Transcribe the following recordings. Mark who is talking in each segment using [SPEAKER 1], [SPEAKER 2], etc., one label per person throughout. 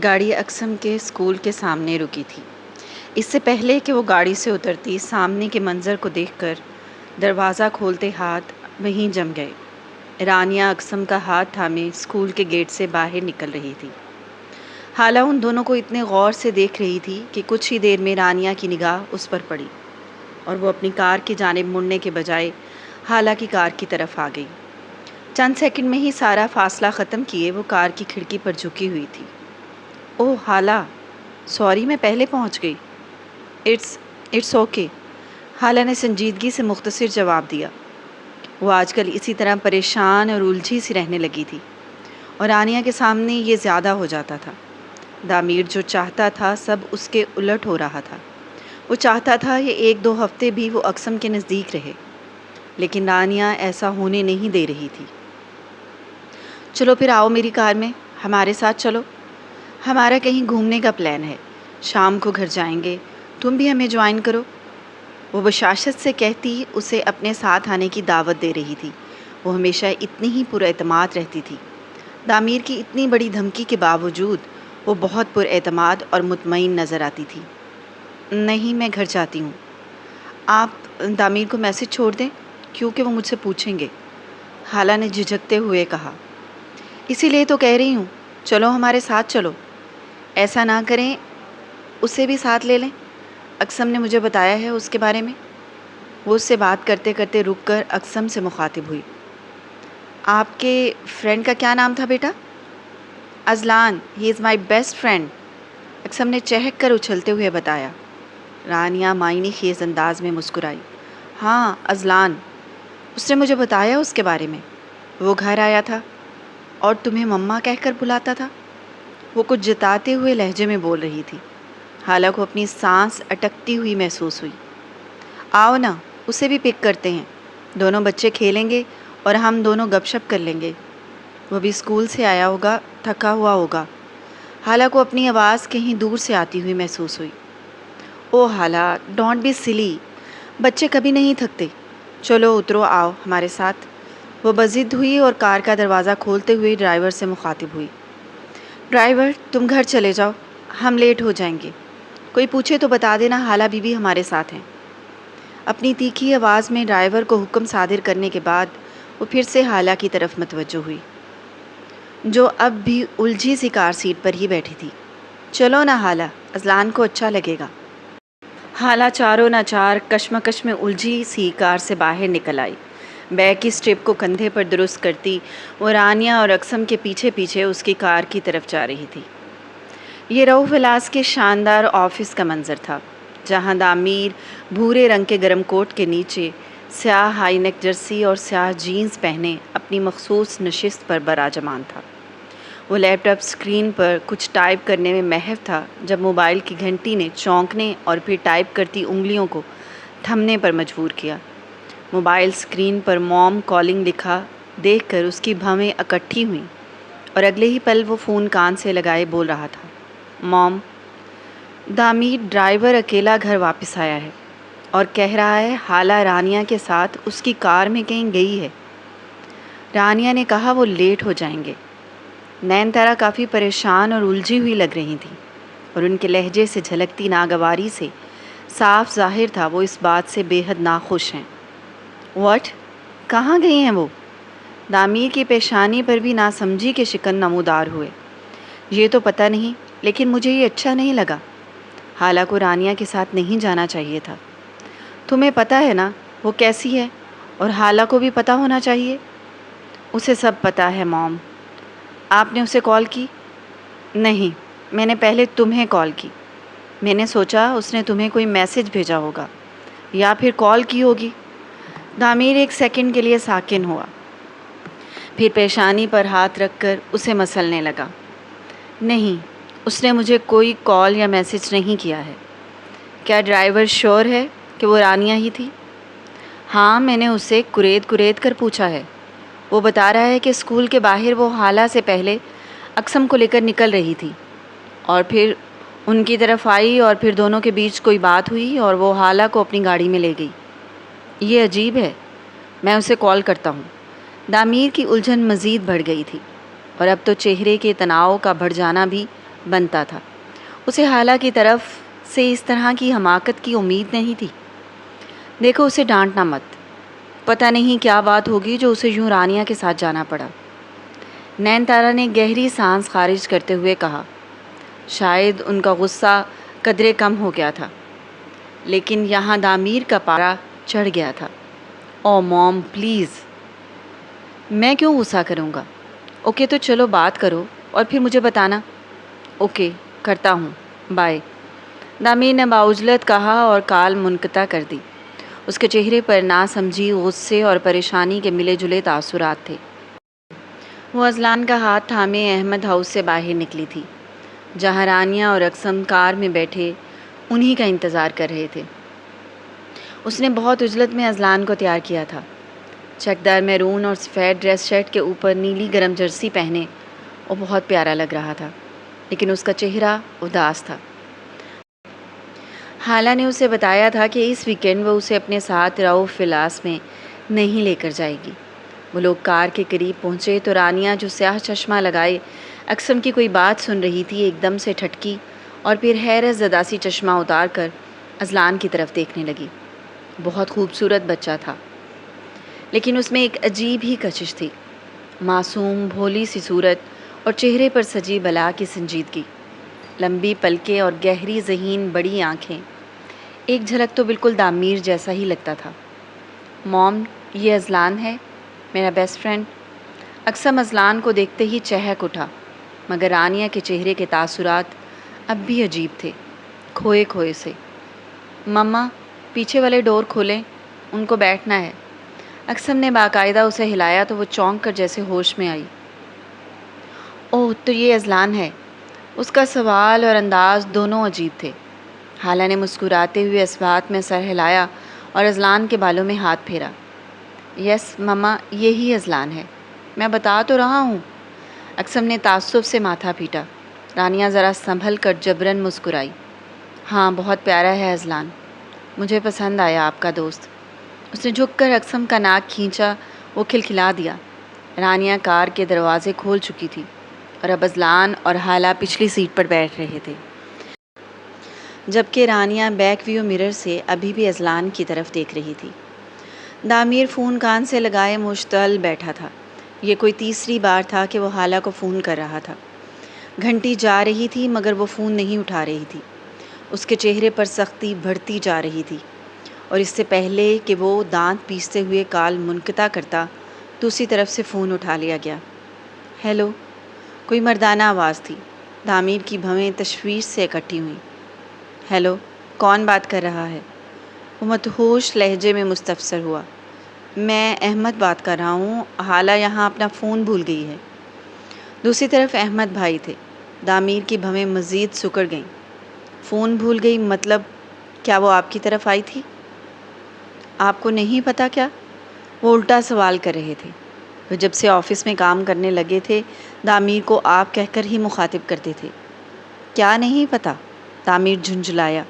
[SPEAKER 1] گاڑی اقسم کے اسکول کے سامنے رکی تھی۔ اس سے پہلے کہ وہ گاڑی سے اترتی، سامنے کے منظر کو دیکھ کر دروازہ کھولتے ہاتھ وہیں جم گئے۔ رانیہ اقسم کا ہاتھ تھامے اسکول کے گیٹ سے باہر نکل رہی تھی۔ حالہ ان دونوں کو اتنے غور سے دیکھ رہی تھی کہ کچھ ہی دیر میں رانیہ کی نگاہ اس پر پڑی اور وہ اپنی کار کی جانب مڑنے کے بجائے حالہ کی کار کی طرف آ گئی۔ چند سیکنڈ میں ہی سارا فاصلہ ختم کیے وہ کار کی کھڑکی پر جھکی ہوئی تھی۔ اوہ حالہ، سوری میں پہلے پہنچ گئی۔ اٹس اوکے، حالہ نے سنجیدگی سے مختصر جواب دیا۔ وہ آج کل اسی طرح پریشان اور الجھی سی رہنے لگی تھی اور رانیہ کے سامنے یہ زیادہ ہو جاتا تھا۔ دامیر جو چاہتا تھا سب اس کے الٹ ہو رہا تھا۔ وہ چاہتا تھا یہ 1-2 ہفتے بھی وہ اقسم کے نزدیک رہے، لیکن رانیہ ایسا ہونے نہیں دے رہی تھی۔ چلو پھر آؤ میری کار میں، ہمارے ساتھ چلو، ہمارا کہیں گھومنے کا پلان ہے، شام کو گھر جائیں گے، تم بھی ہمیں جوائن کرو۔ وہ بشاشت سے کہتی اسے اپنے ساتھ آنے کی دعوت دے رہی تھی۔ وہ ہمیشہ اتنی ہی پر اعتماد رہتی تھی۔ دامیر کی اتنی بڑی دھمکی کے باوجود وہ بہت پر اعتماد اور مطمئن نظر آتی تھی۔ نہیں، میں گھر جاتی ہوں، آپ دامیر کو میسج چھوڑ دیں کیونکہ وہ مجھ سے پوچھیں گے، حالہ نے جھجکتے ہوئے کہا۔ اسی لیے تو کہہ رہی ہوں، چلو ہمارے ساتھ چلو۔ ایسا نہ کریں اسے بھی ساتھ لے لیں، اقسم نے مجھے بتایا ہے اس کے بارے میں۔ وہ اس سے بات کرتے کرتے رک کر اقسم سے مخاطب ہوئی۔ آپ کے فرینڈ کا کیا نام تھا بیٹا؟ Azlan, he is my best friend, Aqsam نے چہک کر اچھلتے ہوئے بتایا۔ رانیہ معنی خیز انداز میں مسکرائی۔ ہاں اذلان، اس نے مجھے بتایا اس کے بارے میں، وہ گھر آیا تھا اور تمہیں مما کہہ کر بلاتا تھا۔ وہ کچھ جتاتے ہوئے لہجے میں بول رہی تھی۔ حالہ کو اپنی سانس اٹکتی ہوئی محسوس ہوئی۔ آؤ نا، اسے بھی پک کرتے ہیں، دونوں بچے کھیلیں گے اور ہم دونوں گپ شپ کر لیں گے۔ وہ بھی اسکول سے آیا ہوگا، تھکا ہوا ہوگا۔ حالہ کو اپنی آواز کہیں دور سے آتی ہوئی محسوس ہوئی۔ او حالہ، ڈونٹ بی سلی، بچے کبھی نہیں تھکتے، چلو اترو، آؤ ہمارے ساتھ۔ وہ بضد ہوئی اور کار کا دروازہ کھولتے ہوئے ڈرائیور سے مخاطب ہوئی۔ ڈرائیور، تم گھر چلے جاؤ، ہم لیٹ ہو جائیں گے، کوئی پوچھے تو بتا دینا حالہ بی بی ہمارے ساتھ ہیں۔ اپنی تیکھی آواز میں ڈرائیور کو حکم صادر کرنے کے بعد وہ پھر سے حالہ کی طرف متوجہ ہوئی، جو اب بھی الجھی سی کار سیٹ پر ہی بیٹھی تھی۔ چلو نا حالہ، اذلان کو اچھا لگے گا۔ حالہ چاروں ناچار کشمکش میں الجھی سی کار سے باہر نکل آئی۔ بیگ کی اسٹرپ کو کندھے پر درست کرتی وہ رانیہ اور اقسم کے پیچھے پیچھے اس کی کار کی طرف جا رہی تھی۔ یہ رؤف ولاس کے شاندار آفس کا منظر تھا، جہاں دامیر بھورے رنگ کے گرم کوٹ کے نیچے سیاہ ہائی نیک جرسی اور سیاہ جینز پہنے اپنی مخصوص نشست پر براجمان تھا۔ وہ لیپ ٹاپ اسکرین پر کچھ ٹائپ کرنے میں محو تھا جب موبائل کی گھنٹی نے چونکنے اور پھر ٹائپ کرتی انگلیوں کو تھمنے پر مجبور کیا۔ موبائل اسکرین پر موم کالنگ لکھا دیکھ کر اس کی بھویں اکٹھی ہوئیں اور اگلے ہی پل وہ فون کان سے لگائے بول رہا تھا، موم۔ دامیر ڈرائیور اکیلا گھر واپس آیا ہے اور کہہ رہا ہے حالہ رانیہ کے ساتھ اس کی کار میں کہیں گئی ہے۔ رانیہ نے کہا وہ لیٹ ہو جائیں گے۔ نین تارا کافی پریشان اور الجھی ہوئی لگ رہی تھیں اور ان کے لہجے سے جھلکتی ناگواری سے صاف ظاہر تھا وہ اس بات سے بے حد ناخوش ہیں۔ واٹ؟ کہاں گئی ہیں وہ؟ دامیر کی پیشانی پر بھی ناسمجھی کے شکن نمودار ہوئے۔ یہ تو پتہ نہیں، لیکن مجھے یہ اچھا نہیں لگا۔ حالہ کو رانیہ کے ساتھ نہیں جانا چاہیے تھا۔ تمہیں پتہ ہے نا وہ کیسی ہے، اور حالہ کو بھی پتہ ہونا چاہیے۔ اسے سب پتہ ہے موم۔ آپ نے اسے کال کی؟ نہیں، میں نے پہلے تمہیں کال کی۔ میں نے سوچا اس نے تمہیں کوئی میسج بھیجا ہوگا یا پھر کال کی ہوگی۔ دامیر ایک سیکنڈ کے لیے ساکن ہوا، پھر پیشانی پر ہاتھ رکھ کر اسے مسلنے لگا۔ نہیں، اس نے مجھے کوئی کال یا میسج نہیں کیا ہے۔ کیا ڈرائیور شور ہے کہ وہ رانیہ ہی تھی؟ ہاں، میں نے اسے کرید کر پوچھا ہے۔ وہ بتا رہا ہے کہ اسکول کے باہر وہ حالہ سے پہلے اقسم کو لے کر نکل رہی تھی اور پھر ان کی طرف آئی اور پھر دونوں کے بیچ کوئی بات ہوئی اور وہ حالہ کو اپنی گاڑی میں لے گئی۔ یہ عجیب ہے، میں اسے کال کرتا ہوں۔ دامیر کی الجھن مزید بڑھ گئی تھی اور اب تو چہرے کے تناؤ کا بڑھ جانا بھی بنتا تھا۔ اسے حالہ کی طرف سے اس طرح کی حماقت کی امید نہیں تھی۔ دیکھو اسے ڈانٹنا مت، پتہ نہیں کیا بات ہوگی جو اسے یوں رانیہ کے ساتھ جانا پڑا۔ نین تارا نے گہری سانس خارج کرتے ہوئے کہا۔ شاید ان کا غصہ قدرے کم ہو گیا تھا، لیکن یہاں دامیر کا پارا چڑھ گیا تھا۔ او موم پلیز، میں کیوں غصہ کروں گا؟ اوکے تو چلو بات کرو اور پھر مجھے بتانا۔ اوکے کرتا ہوں، بائے، دامیر نے باعجلت کہا اور کال منقطع کر دی۔ اس کے چہرے پر ناسمجھی، غصے اور پریشانی کے ملے جلے تاثرات تھے۔ وہ اذلان کا ہاتھ تھامے احمد ہاؤس سے باہر نکلی تھی، جہاں رانیہ اور اقسم کار میں بیٹھے انہی کا انتظار کر رہے تھے۔ اس نے بہت عجلت میں اذلان کو تیار کیا تھا۔ چکدار میرون اور سفید ڈریس شرٹ کے اوپر نیلی گرم جرسی پہنے وہ بہت پیارا لگ رہا تھا، لیکن اس کا چہرہ اداس تھا۔ حالہ نے اسے بتایا تھا کہ اس ویکینڈ وہ اسے اپنے ساتھ راؤف ولاس میں نہیں لے کر جائے گی۔ وہ لوگ کار کے قریب پہنچے تو رانیہ جو سیاہ چشمہ لگائے اقسم کی کوئی بات سن رہی تھی، ایک دم سے ٹھٹکی اور پھر حیرت زدہ سی چشمہ اتار کر اذلان کی طرف دیکھنے لگی۔ بہت خوبصورت بچہ تھا، لیکن اس میں ایک عجیب ہی کشش تھی، معصوم بھولی سی صورت اور چہرے پر سجی بلا کی سنجیدگی، لمبی پلکیں اور گہری ذہین بڑی آنکھیں۔ ایک جھلک تو بالکل دامیر جیسا ہی لگتا تھا۔ موم، یہ اذلان ہے، میرا بیسٹ فرینڈ۔ اقسم اذلان کو دیکھتے ہی چہک اٹھا، مگر رانیہ کے چہرے کے تاثرات اب بھی عجیب تھے، کھوئے کھوئے سے۔ مما، پیچھے والے ڈور کھولیں، ان کو بیٹھنا ہے۔ اقسم نے باقاعدہ اسے ہلایا تو وہ چونک کر جیسے ہوش میں آئی۔ اوہ، تو یہ اذلان ہے۔ اس کا سوال اور انداز دونوں عجیب تھے۔ حالہ نے مسکراتے ہوئے اس بات میں سر ہلایا اور اذلان کے بالوں میں ہاتھ پھیرا۔ یس مما، یہی اذلان ہے، میں بتا تو رہا ہوں۔ اقسم نے تعصب سے ماتھا پیٹا۔ رانیہ ذرا سنبھل کر جبراً مسکرائی۔ ہاں، بہت پیارا ہے اذلان، مجھے پسند آیا آپ کا دوست۔ اس نے جھک کر اقسم کا ناک کھینچا، وہ کھلکھلا دیا۔ رانیہ کار کے دروازے کھول چکی تھی اور اب اذلان اور حالہ پچھلی سیٹ پر بیٹھ رہے تھے، جبکہ رانیہ بیک ویو مرر سے ابھی بھی اذلان کی طرف دیکھ رہی تھی۔ دامیر فون کان سے لگائے مشتعل بیٹھا تھا۔ یہ کوئی تیسری بار تھا کہ وہ حالہ کو فون کر رہا تھا۔ گھنٹی جا رہی تھی مگر وہ فون نہیں اٹھا رہی تھی۔ اس کے چہرے پر سختی بڑھتی جا رہی تھی، اور اس سے پہلے کہ وہ دانت پیستے ہوئے کال منقطع کرتا، دوسری طرف سے فون اٹھا لیا گیا۔ ہیلو، کوئی مردانہ آواز تھی۔ دامیر کی بھویں تشویش سے اکٹھی ہوئیں۔ ہیلو، کون بات کر رہا ہے؟ وہ مدہوش لہجے میں مستفسر ہوا۔ میں احمد بات کر رہا ہوں، حالہ یہاں اپنا فون بھول گئی ہے۔ دوسری طرف احمد بھائی تھے۔ دامیر کی بھویں مزید سکڑ گئیں۔ فون بھول گئی مطلب کیا وہ آپ کی طرف آئی تھی؟ آپ کو نہیں پتا کیا؟ وہ الٹا سوال کر رہے تھے۔ وہ جب سے آفس میں کام کرنے لگے تھے دامیر کو آپ کہہ کر ہی مخاطب کرتے تھے۔ کیا نہیں پتا؟ دامیر جھنجھلایا۔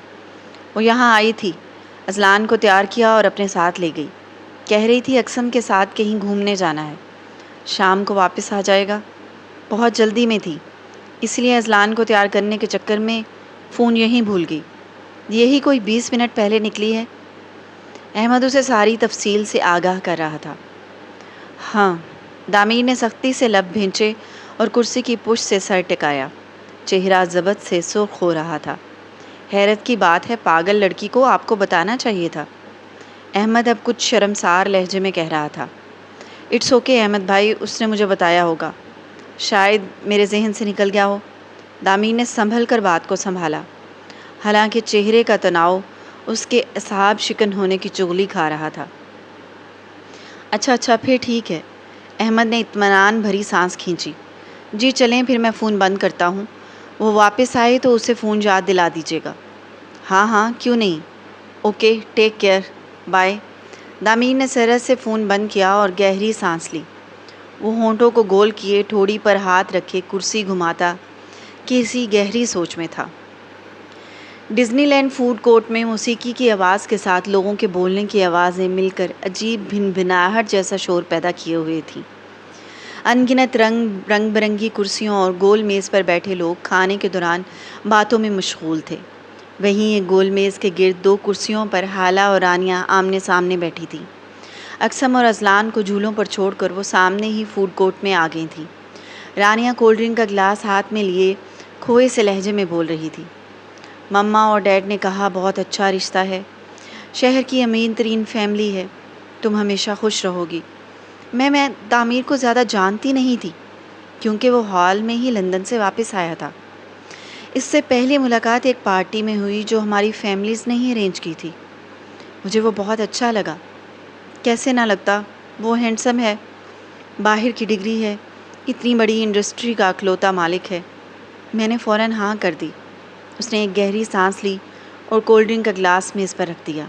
[SPEAKER 1] وہ یہاں آئی تھی، اذلان کو تیار کیا اور اپنے ساتھ لے گئی۔ کہہ رہی تھی اقسم کے ساتھ کہیں گھومنے جانا ہے، شام کو واپس آ جائے گا۔ بہت جلدی میں تھی، اس لیے اذلان کو تیار کرنے کے چکر میں فون یہیں بھول گئی۔ یہی کوئی 20 منٹ پہلے نکلی ہے۔ احمد اسے ساری تفصیل سے آگاہ کر رہا تھا۔ ہاں، دامیر نے سختی سے لب بھینچے اور کرسی کی پشت سے سر ٹکایا۔ چہرہ ضبط سے سرخ ہو رہا تھا۔ حیرت کی بات ہے، پاگل لڑکی کو آپ کو بتانا چاہیے تھا۔ احمد اب کچھ شرمسار لہجے میں کہہ رہا تھا۔ اٹس اوکے احمد بھائی، اس نے مجھے بتایا ہوگا، شاید میرے ذہن سے نکل گیا ہو۔ دامیر نے سنبھل کر بات کو سنبھالا، حالانکہ چہرے کا تناؤ اس کے اعصاب شکن ہونے کی چغلی کھا رہا تھا۔ اچھا پھر ٹھیک ہے۔ احمد نے اطمینان بھری سانس کھینچی۔ جی چلیں پھر، میں فون بند کرتا ہوں۔ وہ واپس آئے تو اسے فون یاد دلا دیجیے گا۔ ہاں کیوں نہیں۔ Okay, take care, bye. Damir نے سرعت سے فون بند کیا اور گہری سانس لی۔ وہ ہونٹوں کو گول کیے ٹھوڑی پر ہاتھ رکھے کرسی گھماتا کسی گہری سوچ میں تھا۔ ڈزنی لینڈ فوڈ کورٹ میں موسیقی کی آواز کے ساتھ لوگوں کے بولنے کی آوازیں مل کر عجیب بھن بھناہٹ جیسا شور پیدا کیے ہوئے تھیں۔ ان گنت رنگ برنگی کرسیوں اور گول میز پر بیٹھے لوگ کھانے کے دوران باتوں میں مشغول تھے۔ وہیں ایک گول میز کے گرد 2 کرسیوں پر حالہ اور رانیہ آمنے سامنے بیٹھی تھیں۔ اکثم اور ازلان کو جھولوں پر چھوڑ کر وہ سامنے ہی فوڈ کورٹ میں آ گئی تھیں۔ رانیہ کولڈ ڈرنک کا گلاس ہاتھ میں لیے کھوئے سے لہجے میں بول رہی تھی۔ مما اور ڈیڈ نے کہا بہت اچھا رشتہ ہے، شہر کی امیر ترین فیملی ہے، تم ہمیشہ خوش رہو گی۔ میں تعمیر کو زیادہ جانتی نہیں تھی کیونکہ وہ حال میں ہی لندن سے واپس آیا تھا۔ اس سے پہلی ملاقات ایک پارٹی میں ہوئی جو ہماری فیملیز نے ہی ارینج کی تھی۔ مجھے وہ بہت اچھا لگا۔ کیسے نہ لگتا، وہ ہینڈسم ہے، باہر کی ڈگری ہے، اتنی بڑی انڈسٹری کا اکلوتا مالک ہے۔ میں نے فوراً ہاں کر دی۔ اس نے ایک گہری سانس لی اور کولڈ ڈرنک کا گلاس میز پر رکھ دیا۔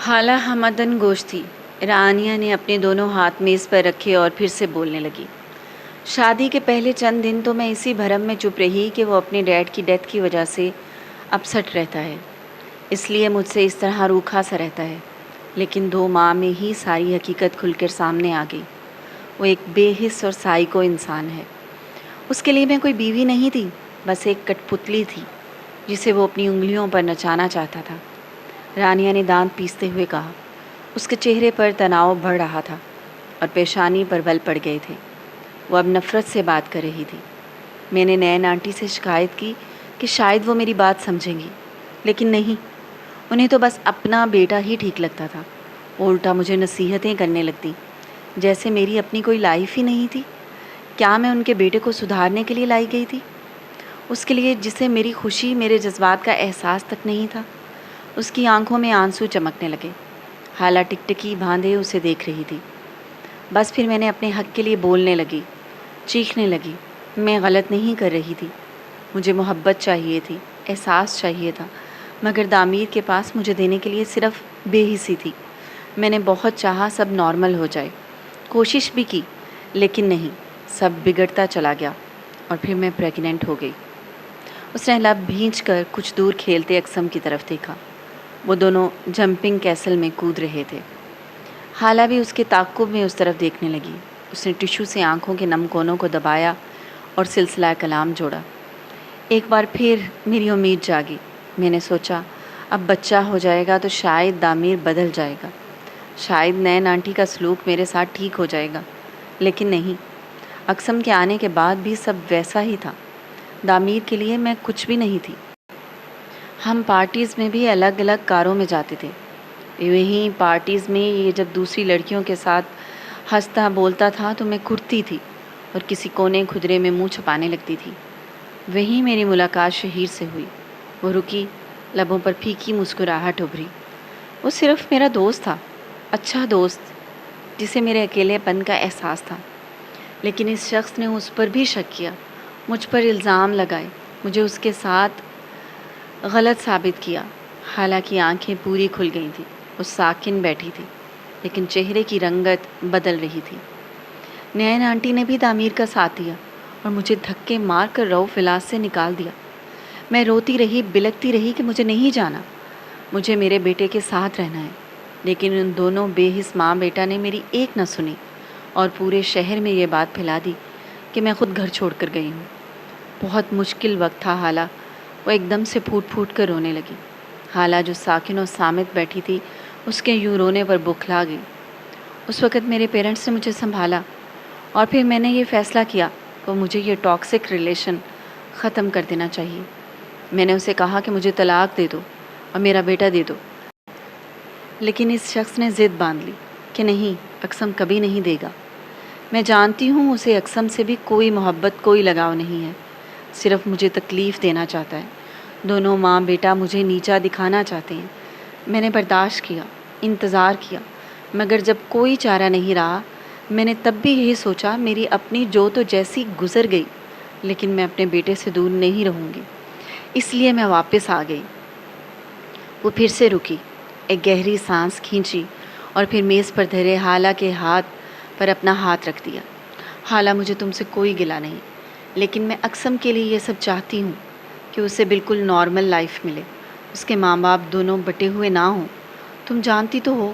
[SPEAKER 1] حالہ ہمدن گوش تھی۔ رانیہ نے اپنے دونوں ہاتھ میز پر رکھے اور پھر سے بولنے لگی۔ شادی کے پہلے چند دن تو میں اسی بھرم میں چپ رہی کہ وہ اپنے ڈیڈ کی ڈیتھ کی وجہ سے اپسٹ رہتا ہے، اس لیے مجھ سے اس طرح روکھا سا رہتا ہے۔ لیکن 2 ماہ میں ہی ساری حقیقت کھل کر سامنے آ گئی۔ وہ ایک بے حس اور سائیکو انسان ہے۔ اس کے لیے میں کوئی بیوی نہیں تھی، بس ایک کٹ پتلی تھی جسے وہ اپنی انگلیوں پر نچانا چاہتا تھا۔ رانیہ نے دانت پیستے ہوئے کہا۔ اس کے چہرے پر تناؤ بڑھ رہا تھا اور پیشانی پر بل پڑ گئے تھے۔ وہ اب نفرت سے بات کر رہی تھی۔ میں نے نین آنٹی سے شکایت کی کہ شاید وہ میری بات سمجھیں گی، لیکن نہیں، انہیں تو بس اپنا بیٹا ہی ٹھیک لگتا تھا۔ وہ الٹا مجھے نصیحتیں کرنے لگتی، جیسے میری اپنی کوئی لائف ہی نہیں تھی۔ کیا میں ان کے بیٹے کو سدھارنے کے لیے لائی گئی تھی؟ اس کے لیے جسے میری خوشی، میرے جذبات کا احساس تک نہیں تھا۔ اس کی آنکھوں میں آنسو چمکنے لگے۔ حالہ ٹکٹکی باندھے اسے دیکھ رہی تھی۔ بس پھر میں نے اپنے حق کے لیے بولنے لگی، چیخنے لگی۔ میں غلط نہیں کر رہی تھی، مجھے محبت چاہیے تھی، احساس چاہیے تھا، مگر تعمیر کے پاس مجھے دینے کے لیے صرف بے حسی تھی۔ میں نے بہت چاہا سب نارمل ہو جائے، کوشش بھی کی، لیکن نہیں، سب بگڑتا چلا گیا اور پھر میں پریگننٹ ہو گئی۔ اس نے لب بھینچ کر کچھ دور کھیلتے اکثم کی طرف دیکھا۔ وہ دونوں جمپنگ کیسل میں کود رہے تھے۔ حالہ بھی اس کے تعاقب میں اس طرف دیکھنے لگی۔ اس نے ٹشو سے آنکھوں کے نم کونوں کو دبایا اور سلسلہ کلام جوڑا۔ ایک بار پھر میری امید جاگی۔ میں نے سوچا اب بچہ ہو جائے گا تو شاید تعمیر بدل جائے گا، شاید نین آنٹی کا سلوک میرے ساتھ ٹھیک ہو جائے گا، لیکن نہیں، اکثم کے آنے کے بعد بھی سب ویسا ہی تھا۔ تعمیر کے لیے میں کچھ بھی نہیں تھی۔ ہم پارٹیز میں بھی الگ الگ کاروں میں جاتے تھے۔ یہیں پارٹیز میں یہ جب دوسری لڑکیوں کے ساتھ ہنستا بولتا تھا تو میں کرتی تھی اور کسی کونے کھدرے میں منہ چھپانے لگتی تھی۔ وہیں میری ملاقات شہیر سے ہوئی۔ وہ رکی، لبوں پر پھیکی مسکراہٹ ابھری۔ وہ صرف میرا دوست تھا، اچھا دوست جسے میرے اکیلے پن کا احساس تھا، لیکن اس شخص نے اس پر بھی شک کیا، مجھ پر الزام لگائے، مجھے اس کے ساتھ غلط ثابت کیا۔ حالانکہ آنکھیں پوری کھل گئی تھیں، وہ ساکن بیٹھی تھی، لیکن چہرے کی رنگت بدل رہی تھی۔ نین آنٹی نے بھی تعمیر کا ساتھ دیا اور مجھے دھکے مار کر رؤف الاس سے نکال دیا۔ میں روتی رہی، بلکتی رہی کہ مجھے نہیں جانا، مجھے میرے بیٹے کے ساتھ رہنا ہے، لیکن ان دونوں بے حس ماں بیٹا نے میری ایک نہ سنی اور پورے شہر میں یہ بات پھیلا دی کہ میں خود گھر چھوڑ کر گئی ہوں۔ بہت مشکل وقت تھا حالہ۔ وہ ایک دم سے پھوٹ پھوٹ کر رونے لگی۔ حالہ جو ساکن اور صامت بیٹھی تھی، اس کے یوں رونے پر بکھلا گئی۔ اس وقت میرے پیرنٹس نے مجھے سنبھالا اور پھر میں نے یہ فیصلہ کیا کہ مجھے یہ ٹاکسک ریلیشن ختم کر دینا چاہیے۔ میں نے اسے کہا کہ مجھے طلاق دے دو اور میرا بیٹا دے دو، لیکن اس شخص نے ضد باندھ لی کہ نہیں، اکثم کبھی نہیں دے گا۔ میں جانتی ہوں اسے اکثم سے بھی کوئی محبت، کوئی لگاؤ نہیں ہے، صرف مجھے تکلیف دینا چاہتا ہے۔ دونوں ماں بیٹا مجھے نیچا دکھانا چاہتے ہیں۔ میں نے برداشت کیا، انتظار کیا، مگر جب کوئی چارہ نہیں رہا، میں نے تب بھی یہی سوچا میری اپنی جو تو جیسی گزر گئی، لیکن میں اپنے بیٹے سے دور نہیں رہوں گی، اس لیے میں واپس آ گئی۔ وہ پھر سے رکی، ایک گہری سانس کھینچی اور پھر میز پر دھرے حالہ کے ہاتھ پر اپنا ہاتھ رکھ دیا۔ حالہ، مجھے تم سے کوئی گلہ نہیں، لیکن میں اکثم کے لیے یہ سب چاہتی ہوں کہ اسے بالکل نارمل لائف ملے، اس کے ماں باپ دونوں بٹے ہوئے نہ ہوں۔ تم جانتی تو ہو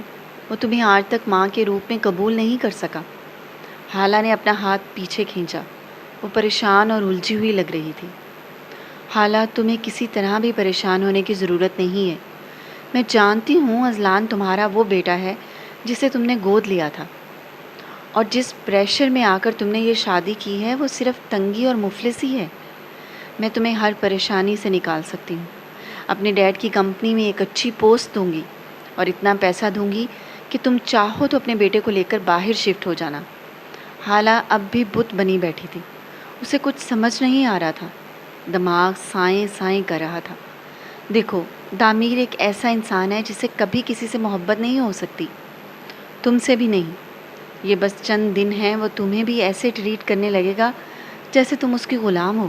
[SPEAKER 1] وہ تمہیں آج تک ماں کے روپ میں قبول نہیں کر سکا۔ حالہ نے اپنا ہاتھ پیچھے کھینچا۔ وہ پریشان اور الجھی ہوئی لگ رہی تھی۔ حالہ، تمہیں کسی طرح بھی پریشان ہونے کی ضرورت نہیں ہے۔ میں جانتی ہوں اذلان تمہارا وہ بیٹا ہے جسے تم نے گود لیا تھا، اور جس پریشر میں آ کر تم نے یہ شادی کی ہے وہ صرف تنگی اور مفلسی ہے۔ میں تمہیں ہر پریشانی سے نکال سکتی ہوں۔ اپنے ڈیڈ کی کمپنی میں ایک اچھی پوسٹ دوں گی اور اتنا پیسہ دوں گی کہ تم چاہو تو اپنے بیٹے کو لے کر باہر شفٹ ہو جانا۔ حالہ اب بھی بت بنی بیٹھی تھی۔ اسے کچھ سمجھ نہیں آ رہا تھا۔ دماغ سائیں سائیں کر رہا تھا۔ دیکھو، دامیر ایک ایسا انسان ہے جسے کبھی کسی سے محبت نہیں ہو سکتی، تم سے بھی نہیں۔ یہ بس چند دن ہیں، وہ تمہیں بھی ایسے ٹریٹ کرنے لگے گا جیسے تم اس کی غلام ہو۔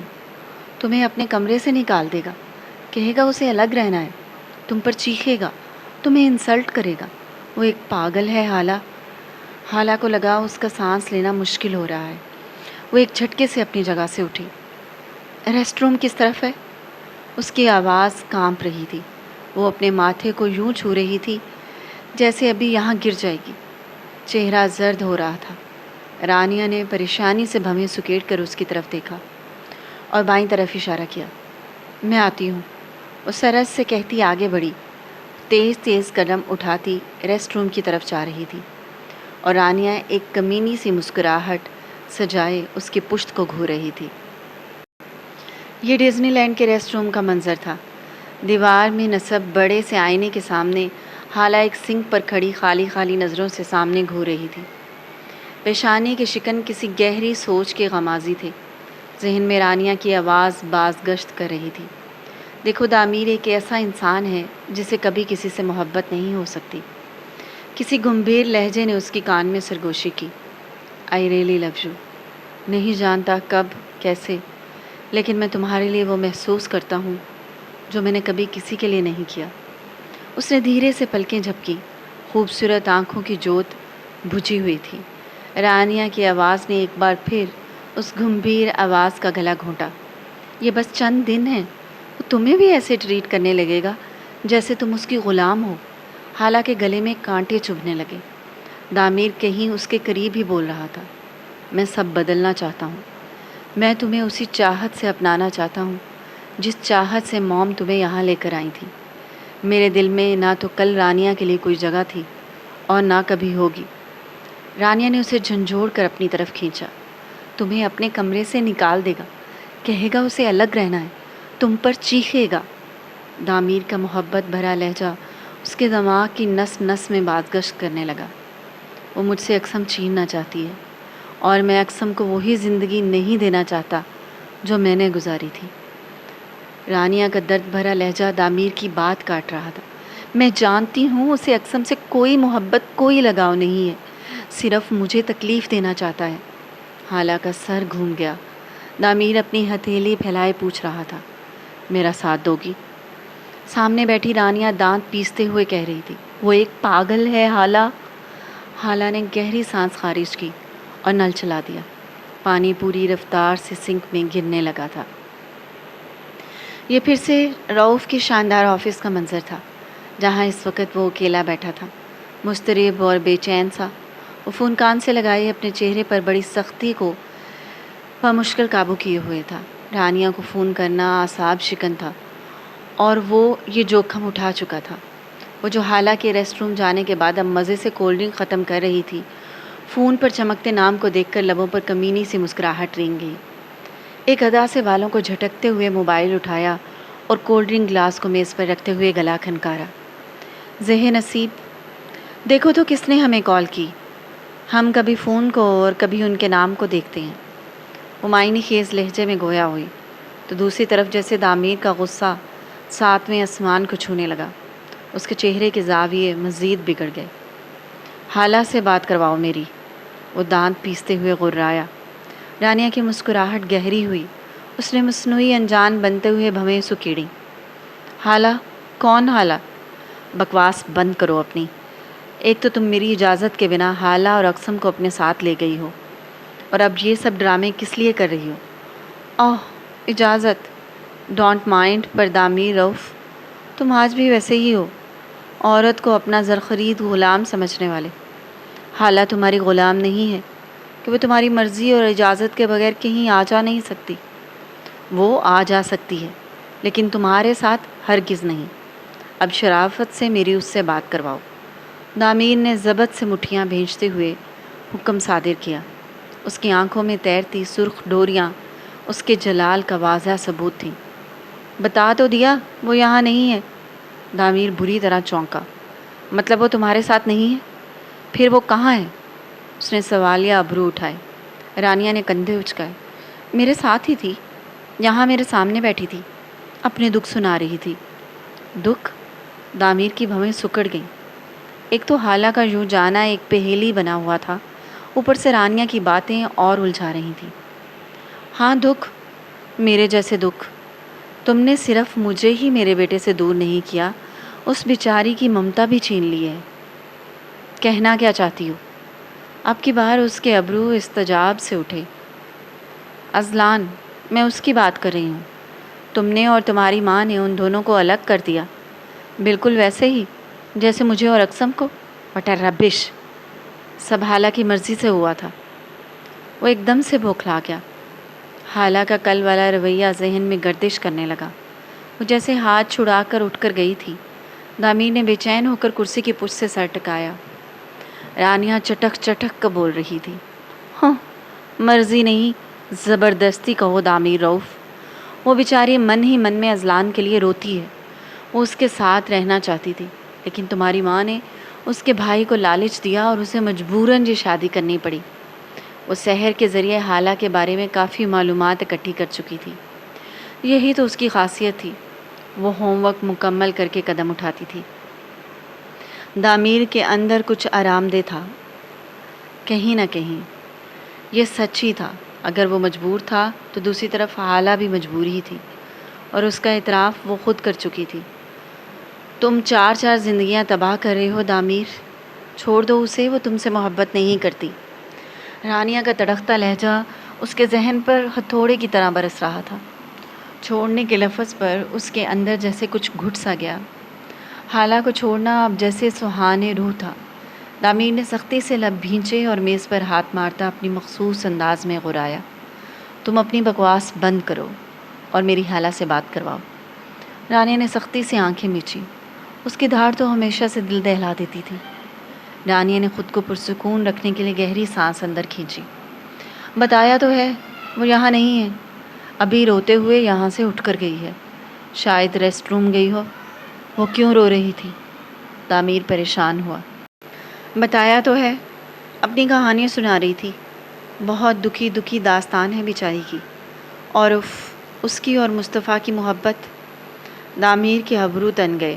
[SPEAKER 1] تمہیں اپنے کمرے سے نکال دے گا، کہے گا اسے الگ رہنا ہے، تم پر چیخے گا، تمہیں انسلٹ کرے گا۔ وہ ایک پاگل ہے حالہ۔ حالہ کو لگا اس کا سانس لینا مشکل ہو رہا ہے۔ وہ ایک جھٹکے سے اپنی جگہ سے اٹھی۔ ریسٹ روم کس طرف ہے؟ اس کی آواز کانپ رہی تھی۔ وہ اپنے ماتھے کو یوں چھو رہی تھی جیسے ابھی یہاں گر جائے گی۔ چہرہ زرد ہو رہا تھا۔ رانیہ نے پریشانی سے بھویں سکیڑ کر اس کی طرف دیکھا اور بائیں طرف اشارہ کیا۔ میں آتی ہوں، وہ سرس سے کہتی آگے بڑھی۔ تیز تیز قدم اٹھاتی ریسٹ روم کی طرف جا رہی تھی، اور رانیہ ایک کمینی سی مسکراہٹ سجائے اس کی پشت کو گھو رہی تھی۔ یہ ڈزنی لینڈ کے ریسٹ روم کا منظر تھا۔ دیوار میں نصب بڑے سے آئینے کے سامنے حالہ ایک سنک پر کھڑی خالی خالی نظروں سے سامنے گھور رہی تھی۔ پیشانی کے شکن کسی گہری سوچ کے غمازی تھے۔ ذہن میں رانیہ کی آواز بازگشت کر رہی تھی۔ دیکھو، دامیر ایک ایسا انسان ہے جسے کبھی کسی سے محبت نہیں ہو سکتی۔ کسی گمبھیر لہجے نے اس کی کان میں سرگوشی کی۔ I really love you. نہیں جانتا کب، کیسے، لیکن میں تمہارے لیے وہ محسوس کرتا ہوں جو میں نے کبھی کسی کے لیے نہیں کیا۔ اس نے دھیرے سے پلکیں جھپکی۔ خوبصورت آنکھوں کی جوت بجھی ہوئی تھی۔ رانیہ کی آواز نے ایک بار پھر اس گمبھیر آواز کا گلا گھونٹا۔ یہ بس چند دن ہیں، وہ تمہیں بھی ایسے ٹریٹ کرنے لگے گا جیسے تم اس کی غلام ہو۔ حالانکہ گلے میں کانٹے چبھنے لگے۔ دامیر کہیں اس کے قریب ہی بول رہا تھا۔ میں سب بدلنا چاہتا ہوں۔ میں تمہیں اسی چاہت سے اپنانا چاہتا ہوں جس چاہت سے موم تمہیں یہاں لے کر آئی تھی۔ میرے دل میں نہ تو کل رانیہ کے لیے کوئی جگہ تھی اور نہ کبھی ہوگی۔ رانیہ نے اسے جھنجھوڑ کر اپنی طرف کھینچا۔ تمہیں اپنے کمرے سے نکال دے گا، کہے گا اسے الگ رہنا ہے، تم پر چیخے گا۔ دامیر کا محبت بھرا لہجہ اس کے دماغ کی نس نس میں بازگشت کرنے لگا۔ وہ مجھ سے اقسم چھیننا چاہتی ہے، اور میں اقسم کو وہی زندگی نہیں دینا چاہتا جو میں نے گزاری تھی۔ رانیہ کا درد بھرا لہجہ دامیر کی بات کاٹ رہا تھا۔ میں جانتی ہوں اسے اقسم سے کوئی محبت، کوئی لگاؤ نہیں ہے، صرف مجھے تکلیف دینا چاہتا ہے۔ حالہ کا سر گھوم گیا۔ دامیر اپنی ہتھیلی پھیلائے پوچھ رہا تھا، میرا ساتھ دو گی؟ سامنے بیٹھی رانیہ دانت پیستے ہوئے کہہ رہی تھی، وہ ایک پاگل ہے حالہ۔ حالہ نے گہری سانس خارج کی اور نل چلا دیا۔ پانی پوری رفتار سے سنک میں گرنے لگا تھا۔ یہ پھر سے رؤف کی شاندار آفس کا منظر تھا، جہاں اس وقت وہ اکیلا بیٹھا تھا، مضطرب اور بے چین سا۔ وہ فون کان سے لگائے اپنے چہرے پر بڑی سختی کو بمشکل قابو کیے ہوئے تھا۔ رانیہ کو فون کرنا اعصاب شکن تھا، اور وہ یہ جوخم اٹھا چکا تھا۔ وہ جو حالہ کے ریسٹ روم جانے کے بعد اب مزے سے کولڈ ڈرنک ختم کر رہی تھی، فون پر چمکتے نام کو دیکھ کر لبوں پر کمینی سی مسکراہٹ رینگ گئی۔ ایک ادا سے بالوں کو جھٹکتے ہوئے موبائل اٹھایا اور کولڈ ڈرنک گلاس کو میز پر رکھتے ہوئے گلا کھنکارا۔ ذہن نصیب، دیکھو تو کس نے ہمیں کال کی۔ ہم کبھی فون کو اور کبھی ان کے نام کو دیکھتے ہیں۔ وہ معنی خیز لہجے میں گویا ہوئی، تو دوسری طرف جیسے دامیر کا غصہ ساتویں آسمان کو چھونے لگا۔ اس کے چہرے کے زاویے مزید بگڑ گئے۔ حالہ سے بات کرواؤ میری، وہ دانت پیستے ہوئے غرایا۔ رانیہ کی مسکراہٹ گہری ہوئی۔ اس نے مصنوعی انجان بنتے ہوئے بھویں سکیڑیں۔ حالہ؟ کون حالہ؟ بکواس بند کرو اپنی۔ ایک تو تم میری اجازت کے بنا حالہ اور اقسم کو اپنے ساتھ لے گئی ہو، اور اب یہ سب ڈرامے کس لیے کر رہی ہو؟ اوہ، اجازت؟ ڈونٹ مائنڈ، پر دامیر رؤف، تم آج بھی ویسے ہی ہو، عورت کو اپنا زرخرید غلام سمجھنے والے۔ حالہ تمہاری غلام نہیں ہے، کہ وہ تمہاری مرضی اور اجازت کے بغیر کہیں آ جا نہیں سکتی؟ وہ آ جا سکتی ہے، لیکن تمہارے ساتھ ہرگز نہیں۔ اب شرافت سے میری اس سے بات کرواؤ۔ دامیر نے ضبط سے مٹھیاں بھیجتے ہوئے حکم صادر کیا۔ اس کی آنکھوں میں تیرتی سرخ ڈوریاں اس کے جلال کا واضح ثبوت تھیں۔ بتا تو دیا وہ یہاں نہیں ہے۔ دامیر بری طرح چونکا۔ مطلب وہ تمہارے ساتھ نہیں ہے؟ پھر وہ کہاں ہے؟ اس نے سوالیہ ابرو اٹھائے۔ رانیہ نے کندھے اچکائے۔ میرے ساتھ ہی تھی، یہاں میرے سامنے بیٹھی تھی، اپنے دکھ سنا رہی تھی۔ دکھ؟ دامیر کی بھویں سکڑ گئیں۔ ایک تو حالہ کا یوں جانا ایک پہیلی بنا ہوا تھا، اوپر سے رانیہ کی باتیں اور الجھا رہی تھیں۔ ہاں دکھ، میرے جیسے دکھ۔ تم نے صرف مجھے ہی میرے بیٹے سے دور نہیں کیا، اس بیچاری کی ممتا بھی چھین لی ہے۔ کہنا کیا چاہتی ہو؟ اب کی بار اس کے ابرو استجاب سے اٹھے۔ اذلان، میں اس کی بات کر رہی ہوں۔ تم نے اور تمہاری ماں نے ان دونوں کو الگ کر دیا، بالکل ویسے ہی جیسے مجھے اور اقسم کو۔ وٹا ربش! سب حالہ کی مرضی سے ہوا تھا۔ وہ ایک دم سے بوکھلا گیا۔ حالہ کا کل والا رویہ ذہن میں گردش کرنے لگا۔ وہ جیسے ہاتھ چھڑا کر اٹھ کر گئی تھی۔ دامیر نے بے چین ہو کر کرسی کی پشت سے سر ٹکایا۔ رانیہ چٹک چٹک کر بول رہی تھی۔ ہاں، مرضی نہیں، زبردستی کہو دامیر رؤف۔ وہ بیچاری من ہی من میں اذلان کے لیے روتی ہے۔ وہ اس کے ساتھ رہنا چاہتی تھی، لیکن تمہاری ماں نے اس کے بھائی کو لالچ دیا اور اسے مجبوراً یہ شادی کرنی پڑی۔ وہ سحر کے ذریعے حالہ کے بارے میں کافی معلومات اکٹھی کر چکی تھی۔ یہی تو اس کی خاصیت تھی، وہ ہوم ورک مکمل کر کے قدم اٹھاتی تھی۔ دامیر کے اندر کچھ آرام دہ تھا، کہیں نہ کہیں یہ سچ ہی تھا۔ اگر وہ مجبور تھا تو دوسری طرف حالہ بھی مجبور ہی تھی، اور اس کا اعتراف وہ خود کر چکی تھی۔ تم چار چار زندگیاں تباہ کر رہے ہو دامیر، چھوڑ دو اسے، وہ تم سے محبت نہیں کرتی۔ رانیہ کا تڑکتا لہجہ اس کے ذہن پر ہتھوڑے کی طرح برس رہا تھا۔ چھوڑنے کے لفظ پر اس کے اندر جیسے کچھ گھٹ سا گیا۔ حالہ کو چھوڑنا اب جیسے سہانے روح تھا۔ دامیر نے سختی سے لب بھینچے اور میز پر ہاتھ مارتا اپنی مخصوص انداز میں غرایا۔ تم اپنی بکواس بند کرو اور میری حالہ سے بات کرواؤ۔ رانیہ نے سختی سے آنکھیں میچی۔ اس کی دھاڑ تو ہمیشہ سے دل دہلا دیتی تھی۔ رانیہ نے خود کو پرسکون رکھنے کے لیے گہری سانس اندر کھینچی۔ بتایا تو ہے، وہ یہاں نہیں ہے۔ ابھی روتے ہوئے یہاں سے اٹھ کر گئی ہے، شاید ریسٹ روم گئی ہو۔ وہ کیوں رو رہی تھی؟ دامیر پریشان ہوا۔ بتایا تو ہے، اپنی کہانیاں سنا رہی تھی۔ بہت دکھی دکھی داستان ہے بیچاری کی، اور اس کی اور مصطفیٰ کی محبت۔ دامیر کے ابرو تن گئے۔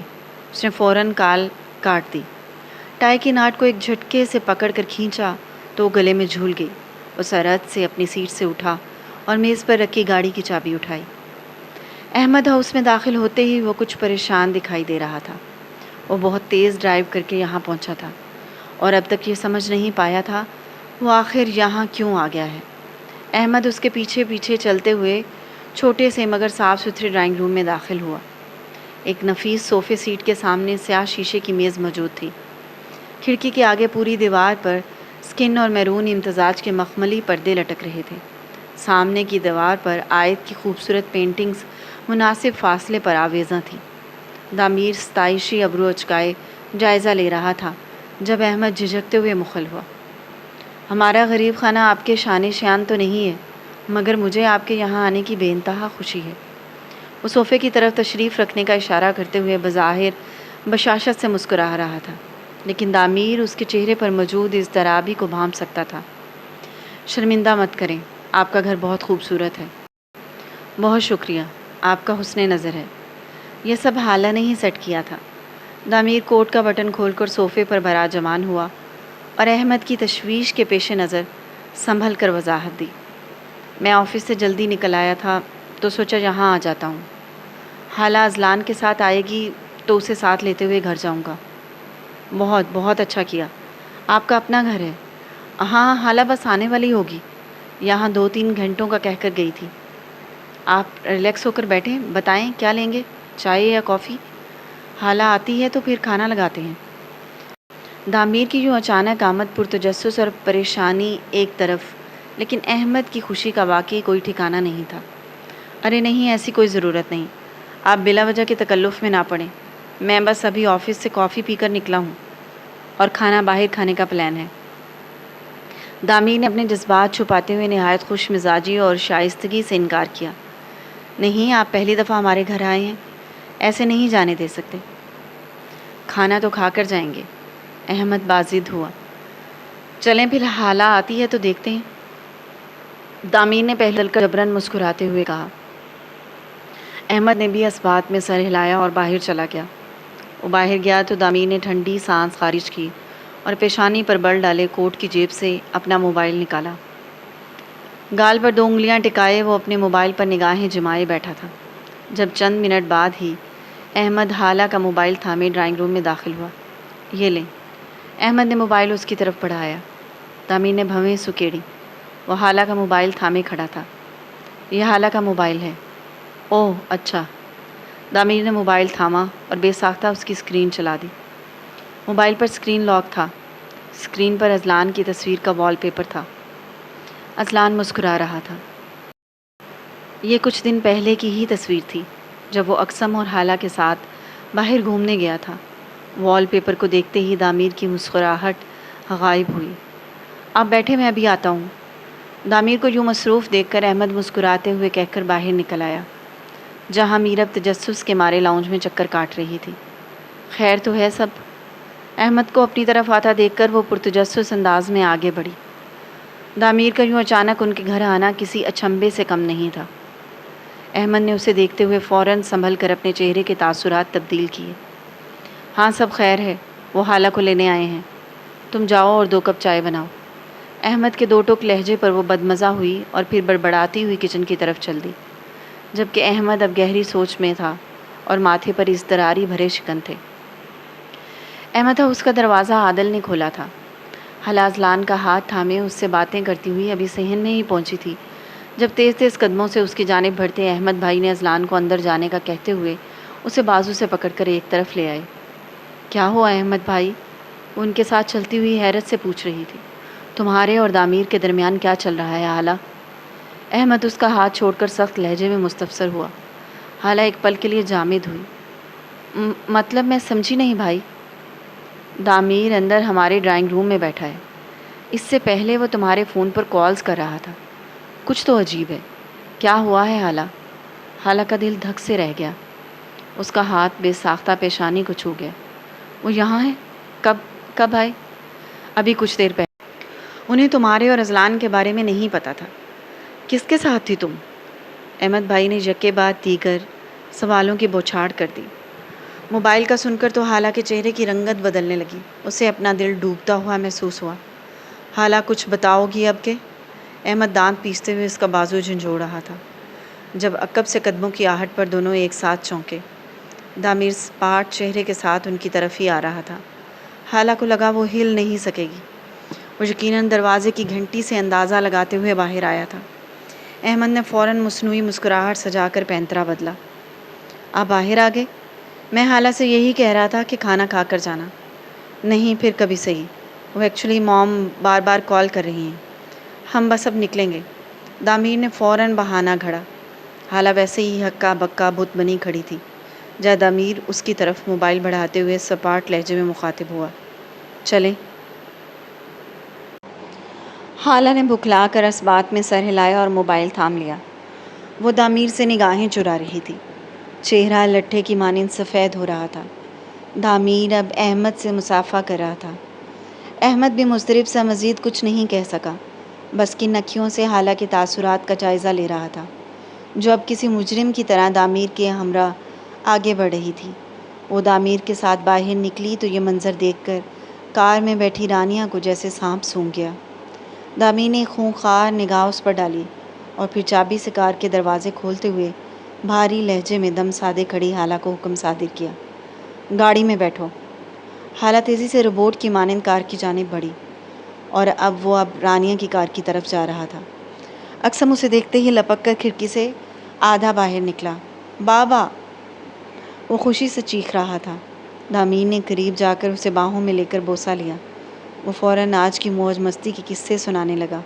[SPEAKER 1] اس نے فوراً کال کاٹ دی۔ ٹائی کی ناٹ کو ایک جھٹکے سے پکڑ کر کھینچا تو وہ گلے میں جھول گئی۔ وہ سرعت سے اپنی سیٹ سے اٹھا اور میز پر رکھی گاڑی کی چابی اٹھائی۔ احمد ہاؤس میں داخل ہوتے ہی وہ کچھ پریشان دکھائی دے رہا تھا۔ وہ بہت تیز ڈرائیو کر کے یہاں پہنچا تھا، اور اب تک یہ سمجھ نہیں پایا تھا وہ آخر یہاں کیوں آ گیا ہے۔ احمد اس کے پیچھے پیچھے چلتے ہوئے چھوٹے سے مگر صاف ستھرے ڈرائنگ روم میں داخل ہوا۔ ایک نفیس صوفے سیٹ کے سامنے سیاہ شیشے کی میز موجود تھی۔ کھڑکی کے آگے پوری دیوار پر سکن اور میرون امتزاج کے مخملی پردے لٹک رہے تھے۔ سامنے کی دیوار پر آیت کی خوبصورت پینٹنگز مناسب فاصلے پر آویزاں تھیں۔ دامیر ستائشی ابرو اچکائے جائزہ لے رہا تھا جب احمد جھجکتے ہوئے مخل ہوا۔ ہمارا غریب خانہ آپ کے شان شیان تو نہیں ہے، مگر مجھے آپ کے یہاں آنے کی بے انتہا خوشی ہے۔ وہ صوفے کی طرف تشریف رکھنے کا اشارہ کرتے ہوئے بظاہر بشاشت سے مسکرا رہا تھا، لیکن دامیر اس کے چہرے پر موجود اضطرابی کو بھانپ سکتا تھا۔ شرمندہ مت کریں، آپ کا گھر بہت خوبصورت ہے۔ بہت شکریہ، آپ کا حسن نظر ہے۔ یہ سب حالہ نے ہی سیٹ کیا تھا۔ دامیر کوٹ کا بٹن کھول کر صوفے پر براجمان ہوا اور احمد کی تشویش کے پیش نظر سنبھل کر وضاحت دی۔ میں آفس سے جلدی نکل آیا تھا تو سوچا یہاں آ جاتا ہوں۔ حالہ اذلان کے ساتھ آئے گی تو اسے ساتھ لیتے ہوئے گھر جاؤں گا۔ بہت بہت اچھا کیا، آپ کا اپنا گھر ہے۔ ہاں، حالہ بس آنے والی ہوگی، یہاں 2-3 گھنٹوں کا کہہ کر گئی تھی۔ آپ ریلیکس ہو کر بیٹھیں، بتائیں کیا لیں گے، چائے یا کافی؟ حالہ آتی ہے تو پھر کھانا لگاتے ہیں۔ دامیر کی یوں اچانک آمد پرتجسس اور پریشانی ایک طرف، لیکن احمد کی خوشی کا واقعی کوئی ٹھکانہ نہیں تھا۔ ارے نہیں، ایسی کوئی ضرورت نہیں، آپ بلا وجہ کے تکلف میں نہ پڑیں، میں بس ابھی آفس سے کافی پی کر نکلا ہوں اور کھانا باہر کھانے کا پلان ہے۔ دامیر نے اپنے جذبات چھپاتے ہوئے نہایت خوش مزاجی اور شائستگی سے انکار کیا۔ نہیں، آپ پہلی دفعہ ہمارے گھر آئے ہیں، ایسے نہیں جانے دے سکتے۔ کھانا تو کھا کر جائیں گے، احمد بازد ہوا۔ چلیں پھر، حالہ آتی ہے تو دیکھتے ہیں، دامیر نے پہلے چل کر جبراً مسکراتے ہوئے کہا۔ احمد نے بھی اس بات میں سر ہلایا اور باہر چلا گیا۔ وہ باہر گیا تو دامیر نے ٹھنڈی سانس خارج کی اور پیشانی پر بل ڈالے کوٹ کی جیب سے اپنا موبائل نکالا۔ گال پر 2 انگلیاں ٹکائے وہ اپنے موبائل پر نگاہیں جمائے بیٹھا تھا، جب چند منٹ بعد ہی احمد حالہ کا موبائل تھامے ڈرائنگ روم میں داخل ہوا۔ یہ لیں، احمد نے موبائل اس کی طرف بڑھایا۔ دامیر نے بھویں سکیڑی۔ وہ حالہ کا موبائل تھامے کھڑا تھا۔ یہ حالہ کا موبائل ہے۔ اوہ اچھا۔ دامیر نے موبائل تھاما اور بے ساختہ اس کی اسکرین چلا دی۔ موبائل پر اسکرین لاک تھا۔ اسکرین پر اذلان کی تصویر کا وال پیپر تھا۔ اذلان مسکرا رہا تھا۔ یہ کچھ دن پہلے کی ہی تصویر تھی، جب وہ اقسم اور حالہ کے ساتھ باہر گھومنے گیا تھا۔ وال پیپر کو دیکھتے ہی دامیر کی مسکراہٹ غائب ہوئی۔ آپ بیٹھے، میں ابھی آتا ہوں۔ دامیر کو یوں مصروف دیکھ کر احمد مسکراتے ہوئے کہہ کر باہر نکل آیا، جہاں میرب تجسس کے مارے لاؤنج میں چکر کاٹ رہی تھی۔ خیر تو ہے سب؟ احمد کو اپنی طرف آتا دیکھ کر وہ پرتجسس انداز میں آگے بڑھی۔ دامیر کا یوں اچانک ان کے گھر آنا کسی اچنبھے سے کم نہیں تھا۔ احمد نے اسے دیکھتے ہوئے فوراً سنبھل کر اپنے چہرے کے تاثرات تبدیل کیے۔ ہاں سب خیر ہے، وہ حالہ کو لینے آئے ہیں، تم جاؤ اور 2 کپ چائے بناؤ۔ احمد کے 2 ٹوک لہجے پر وہ بدمزہ ہوئی اور پھر بڑبڑاتی ہوئی کچن کی طرف چل دی، جبکہ احمد اب گہری سوچ میں تھا اور ماتھے پر اضطراری بھرے شکن تھے۔ احمد ہاؤس کا دروازہ عادل نے کھولا تھا۔ حالہ اذلان کا ہاتھ تھامے اس سے باتیں کرتی ہوئی ابھی صحن میں ہی پہنچی تھی، جب تیز تیز قدموں سے اس کی جانب بڑھتے احمد بھائی نے اذلان کو اندر جانے کا کہتے ہوئے اسے بازو سے پکڑ کر ایک طرف لے آئے۔ کیا ہوا احمد بھائی؟ وہ ان کے ساتھ چلتی ہوئی حیرت سے پوچھ رہی تھی۔ تمہارے اور دامیر کے درمیان کیا چل رہا ہے حالہ؟ احمد اس کا ہاتھ چھوڑ کر سخت لہجے میں مستفسر ہوا۔ حالہ ایک پل کے لیے جامد ہوئی۔ مطلب میں سمجھی نہیں بھائی۔ دامیر اندر ہمارے ڈرائنگ روم میں بیٹھا ہے، اس سے پہلے وہ تمہارے فون پر کالز کر رہا تھا۔ کچھ تو عجیب ہے، کیا ہوا ہے حالہ؟ حالہ کا دل دھک سے رہ گیا۔ اس کا ہاتھ بے ساختہ پیشانی کو چھو گیا۔ وہ یہاں ہے؟ کب آئے؟ ابھی کچھ دیر پہلے۔ انہیں تمہارے اور اذلان کے بارے میں نہیں پتا تھا۔ کس کے ساتھ تھی تم؟ احمد بھائی نے یکے بعد دیگر سوالوں کی بوچھاڑ کر دی۔ موبائل کا سن کر تو حالہ کے چہرے کی رنگت بدلنے لگی۔ اسے اپنا دل ڈوبتا ہوا محسوس ہوا۔ حالہ کچھ بتاؤ گی اب کہ؟ احمد دانت پیستے ہوئے اس کا بازو جھنجھوڑ رہا تھا، جب عقب سے قدموں کی آہٹ پر دونوں ایک ساتھ چونکے۔ دامیر سپاٹ چہرے کے ساتھ ان کی طرف ہی آ رہا تھا۔ حالہ کو لگا وہ ہل نہیں سکے گی۔ وہ یقیناً دروازے کی گھنٹی سے اندازہ لگاتے ہوئے باہر آیا تھا۔ احمد نے فوراً مصنوعی مسکراہٹ سجا کر پینترا بدلا۔ آپ باہر آ گئے؟ میں حالہ سے یہی کہہ رہا تھا کہ کھانا کھا کر جانا۔ نہیں پھر کبھی صحیح، وہ ایکچولی موم بار بار کال کر رہی ہیں، ہم بس اب نکلیں گے۔ دامیر نے فوراً بہانہ گھڑا۔ حالہ ویسے ہی ہکا بکا بت بنی کھڑی تھی، جب دامیر اس کی طرف موبائل بڑھاتے ہوئے سپاٹ لہجے میں مخاطب ہوا۔ چلیں؟ حالہ نے بھکلا کر اس بات میں سر ہلایا اور موبائل تھام لیا۔ وہ دامیر سے نگاہیں چرا رہی تھی۔ چہرہ لٹھے کی مانند سفید ہو رہا تھا۔ دامیر اب احمد سے مصافحہ کر رہا تھا۔ احمد بھی مضطرب سا مزید کچھ نہیں کہہ سکا، بس کن نکھیوں سے حالہ کے تاثرات کا جائزہ لے رہا تھا، جو اب کسی مجرم کی طرح دامیر کے ہمراہ آگے بڑھ رہی تھی۔ وہ دامیر کے ساتھ باہر نکلی تو یہ منظر دیکھ کر کار میں بیٹھی رانیہ کو جیسے سانپ سونگھ گیا۔ دامیر نے خونخوار نگاہ اس پر ڈالی اور پھر چابی سے کار کے دروازے کھولتے ہوئے بھاری لہجے میں دم سادے کھڑی حالہ کو حکم صادر کیا، گاڑی میں بیٹھو۔ حالہ تیزی سے روبوٹ کی مانند کار کی جانب بڑھی اور اب رانیہ کی کار کی طرف جا رہا تھا۔ اقسم اسے دیکھتے ہی لپک کر کھڑکی سے آدھا باہر نکلا۔ بابا! وہ خوشی سے چیخ رہا تھا۔ دامیر نے قریب جا کر اسے باہوں میں لے کر بوسہ لیا۔ وہ فوراً آج کی موج مستی کے قصے سنانے لگا،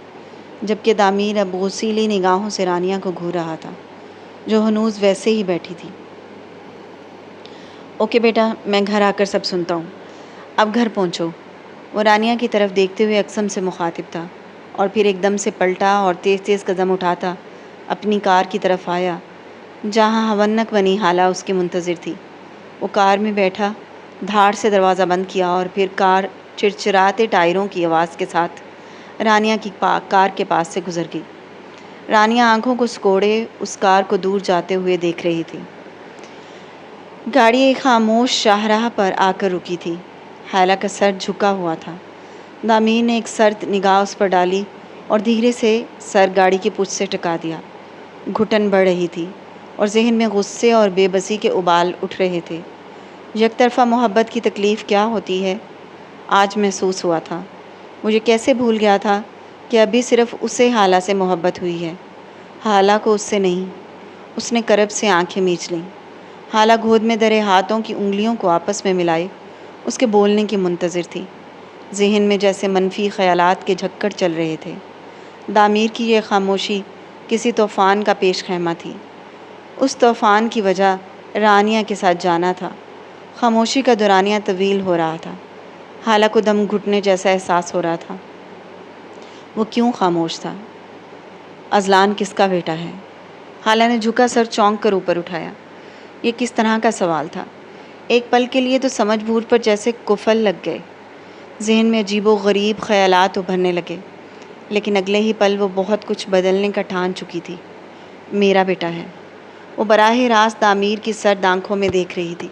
[SPEAKER 1] جبکہ دامیر اب غصیلی نگاہوں سے رانیہ کو گھور رہا تھا، جو ہنوز ویسے ہی بیٹھی تھی۔ اوکے بیٹا، میں گھر آ کر سب سنتا ہوں، اب گھر پہنچو۔ وہ رانیہ کی طرف دیکھتے ہوئے اکسم سے مخاطب تھا، اور پھر ایک دم سے پلٹا اور تیز تیز قدم اٹھاتا اپنی کار کی طرف آیا، جہاں ہونک بنی حالہ اس کے منتظر تھی۔ وہ کار میں بیٹھا، دھاڑ سے دروازہ بند کیا اور پھر کار چرچراتے ٹائروں کی آواز کے ساتھ رانیہ کی کار کے پاس سے گزر گئی۔ رانیہ آنکھوں کو سکوڑے اس کار کو دور جاتے ہوئے دیکھ رہی تھی۔ گاڑی ایک خاموش شاہراہ پر آ کر رکی تھی۔ حالہ کا سر جھکا ہوا تھا۔ دامیر نے ایک سرد نگاہ اس پر ڈالی اور دھیرے سے سر گاڑی کی پشت سے ٹکا دیا۔ گھٹن بڑھ رہی تھی اور ذہن میں غصے اور بے بسی کے ابال اٹھ رہے تھے۔ یک طرفہ محبت کی تکلیف کیا ہوتی ہے، آج محسوس ہوا تھا۔ مجھے کیسے بھول گیا تھا کہ ابھی صرف اسے حالہ سے محبت ہوئی ہے، حالہ کو اس سے نہیں۔ اس نے کرب سے آنکھیں میچ لیں۔ حالہ گود میں دھرے ہاتھوں کی انگلیوں کو آپس میں ملائے اس کے بولنے کی منتظر تھی۔ ذہن میں جیسے منفی خیالات کے جھکڑ چل رہے تھے۔ دامیر کی یہ خاموشی کسی طوفان کا پیش خیمہ تھی۔ اس طوفان کی وجہ رانیہ کے ساتھ جانا تھا۔ خاموشی کا دورانیہ طویل ہو رہا تھا۔ حالہ کو دم گھٹنے جیسا احساس ہو رہا تھا۔ وہ کیوں خاموش تھا؟ اذلان کس کا بیٹا ہے؟ حالہ نے جھکا سر چونک کر اوپر اٹھایا۔ یہ کس طرح کا سوال تھا؟ ایک پل کے لیے تو سمجھ بھور پر جیسے کفل لگ گئے۔ ذہن میں عجیب و غریب خیالات ابھرنے لگے، لیکن اگلے ہی پل وہ بہت کچھ بدلنے کا ٹھان چکی تھی۔ میرا بیٹا ہے۔ وہ براہ راست دامیر کی سرد آنکھوں میں دیکھ رہی تھی۔